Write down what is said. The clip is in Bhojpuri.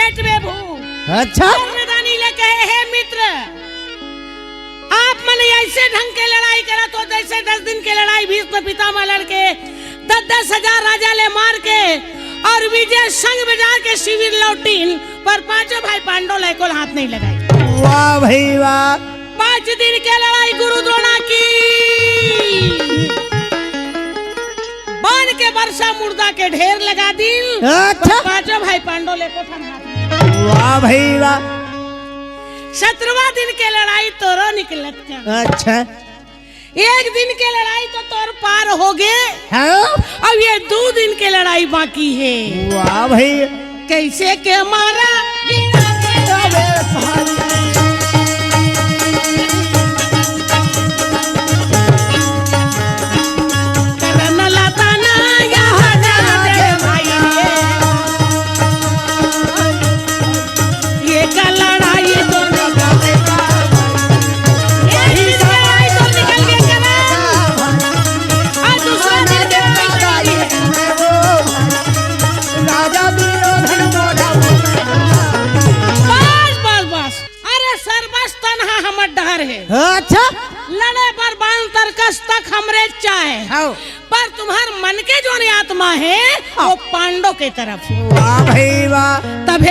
पेट में भू। अच्छा मैदानी ले कहे हे मित्र, आप मन ऐसे ढंग के लड़ाई करा तो जैसे 10 दिन के लड़ाई भीष्म पितामह लड़के 10-10 हजार राजा ले मार के और विजय संग बजा के शिविर लौटीन, पर पांचों भाई पांडव ले को हाथ नहीं लगाई। वाह भाई वाह। 5 दिन के लड़ाई गुरु द्रोणा की, बाण के वर्षा मुर्दा के ढेर लगा दिन। अच्छा पांचों भाई पांडव ले को वाह भाई वाह। 17वां दिन के लड़ाई तोरो निकलत का। अच्छा 1 दिन के लड़ाई तो तोर पार हो गए, हाँ? अब ये 2 दिन के लड़ाई बाकी है। वाह भाई। कैसे के मारा अच्छा लड़े पर बांध तरकस तक हमरे चाहे, पर तुम्हार मन के जो आत्मा है वो पांडव के तरफ। वाह भाई वाह। तब